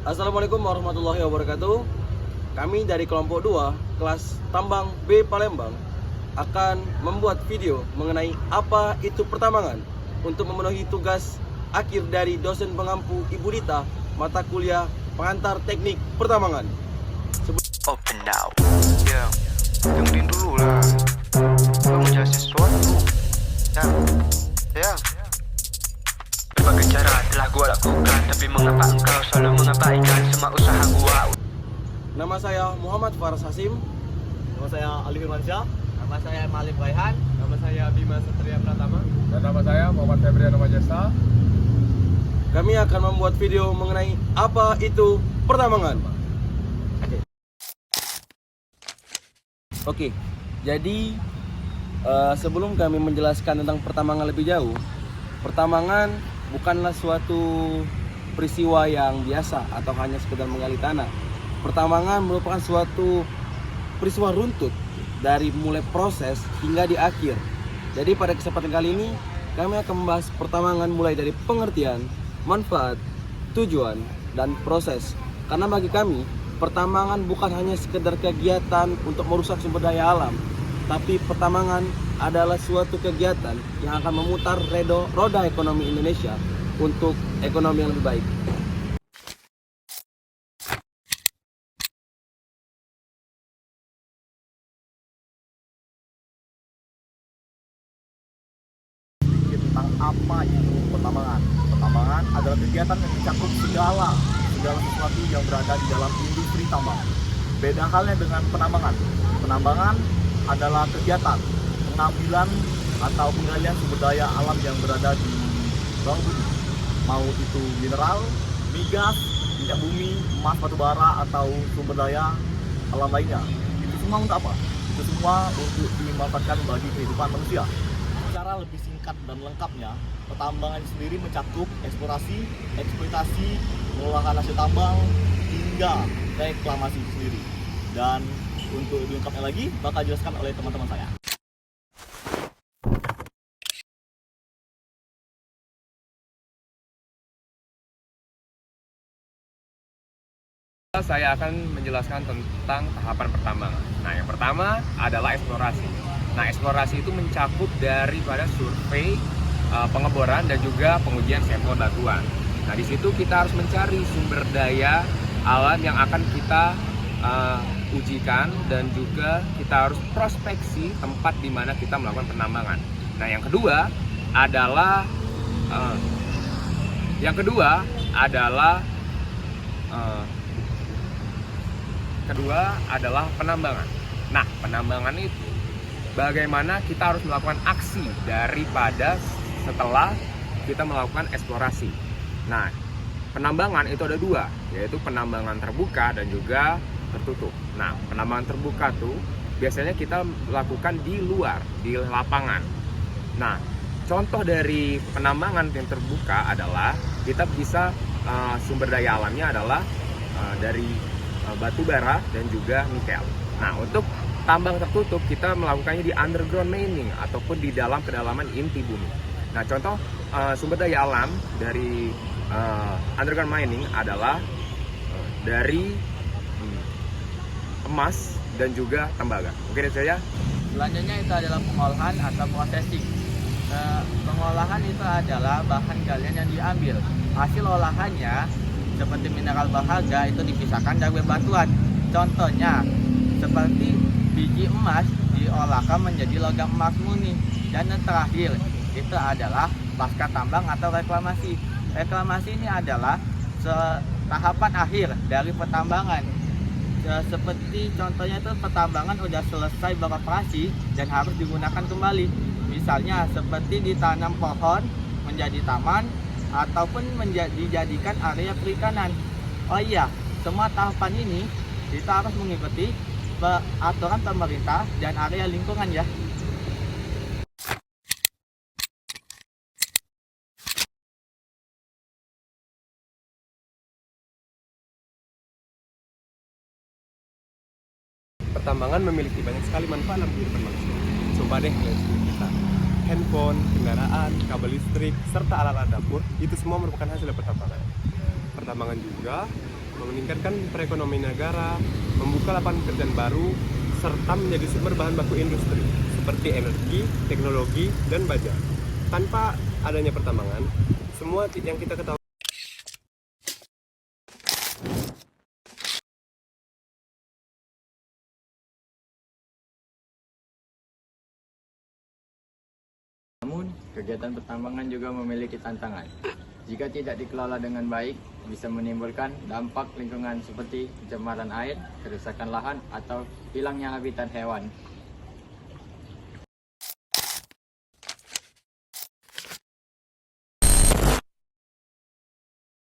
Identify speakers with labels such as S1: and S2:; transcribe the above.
S1: Assalamualaikum warahmatullahi wabarakatuh. Kami dari kelompok 2 kelas Tambang B Palembang akan membuat video mengenai apa itu pertambangan untuk memenuhi tugas akhir dari dosen pengampu Ibu Dita mata kuliah pengantar teknik pertambangan.
S2: Open now. Ya, tungguin dulu lah. Kamu jelasin sesuatu. Ya. Berbagai cara telah gua lakukan, tapi mengapa engkau selalu mengabaikan semua usaha gua?
S1: Nama saya Muhammad Faras Hasim.
S3: Nama saya Ali Firmansyah.
S4: Nama saya Malif Raihan.
S3: Nama saya Bima Satria Pratama.
S5: Dan nama saya Muhammad Febriano Majesta.
S1: Kami akan membuat video mengenai apa itu pertambangan. Oke, jadi sebelum kami menjelaskan tentang pertambangan lebih jauh, pertambangan bukanlah suatu peristiwa yang biasa atau hanya sekedar menggali tanah. Pertambangan merupakan suatu peristiwa runtut dari mulai proses hingga di akhir. Jadi pada kesempatan kali ini kami akan membahas pertambangan mulai dari pengertian, manfaat, tujuan, dan proses. Karena bagi kami, pertambangan bukan hanya sekedar kegiatan untuk merusak sumber daya alam, tapi pertambangan adalah suatu kegiatan yang akan memutar roda ekonomi Indonesia untuk ekonomi yang lebih baik.
S3: Tentang apa itu pertambangan. Pertambangan adalah kegiatan yang mencakup segala sesuatu yang berada di dalam industri tambang. Beda halnya dengan penambangan. Penambangan adalah kegiatan pengambilan atau penggalian sumber daya alam yang berada di bawah bumi, mau itu mineral, migas, minyak bumi, emas, batu bara, atau sumber daya alam lainnya. Itu semua untuk apa? Itu semua untuk dimanfaatkan bagi kehidupan manusia. Secara lebih singkat dan lengkapnya, pertambangan sendiri mencakup eksplorasi, eksploitasi, pengolahan hasil tambang, hingga reklamasi sendiri. Dan untuk lebih lengkapnya lagi, bakal dijelaskan oleh teman-teman saya.
S5: Saya akan menjelaskan tentang tahapan pertambangan. Nah, yang pertama adalah eksplorasi. Nah, eksplorasi itu mencakup daripada survei, pengeboran, dan juga pengujian sampel batuan. Nah, di situ kita harus mencari sumber daya alam yang akan kita ujikan, dan juga kita harus prospeksi tempat di mana kita melakukan penambangan. Nah, yang kedua adalah penambangan. Nah, penambangan itu bagaimana kita harus melakukan aksi daripada setelah kita melakukan eksplorasi. Nah, penambangan itu ada dua, yaitu penambangan terbuka dan juga tertutup. Nah, penambangan terbuka tuh biasanya kita lakukan di luar, di lapangan. Nah, contoh dari penambangan yang terbuka adalah kita bisa sumber daya alamnya adalah dari batu bara dan juga nikel. Nah, untuk tambang tertutup kita melakukannya di underground mining ataupun di dalam kedalaman inti bumi. Nah, contoh sumber daya alam dari underground mining adalah dari emas dan juga tembaga. Oke deh saya.
S4: Selanjutnya itu adalah pengolahan atau processing. Pengolahan itu adalah bahan galian yang diambil. Hasil olahannya seperti mineral berharga itu dipisahkan dari bebatuan. Contohnya seperti biji emas diolahkan menjadi logam emas murni. Dan yang terakhir itu adalah pasca tambang atau reklamasi. Reklamasi ini adalah tahapan akhir dari pertambangan. Seperti contohnya itu pertambangan udah selesai beroperasi dan harus digunakan kembali. Misalnya seperti ditanam pohon menjadi taman ataupun dijadikan area perikanan. Oh iya, semua tahapan ini kita harus mengikuti aturan pemerintah dan area lingkungan ya.
S5: Pertambangan memiliki banyak sekali manfaat dalam kehidupan manusia. Coba deh lihat kita. Handphone, kendaraan, kabel listrik, serta alat-alat dapur, itu semua merupakan hasil dari pertambangan. Pertambangan juga
S6: meningkatkan perekonomian negara, membuka lapangan pekerjaan baru, serta menjadi sumber bahan baku industri seperti energi, teknologi, dan baja. Tanpa adanya pertambangan, semua yang kita ketahui
S7: Namun, kegiatan pertambangan juga memiliki tantangan. Jika tidak dikelola dengan baik, bisa menimbulkan dampak lingkungan seperti pencemaran air, kerusakan lahan, atau hilangnya habitat hewan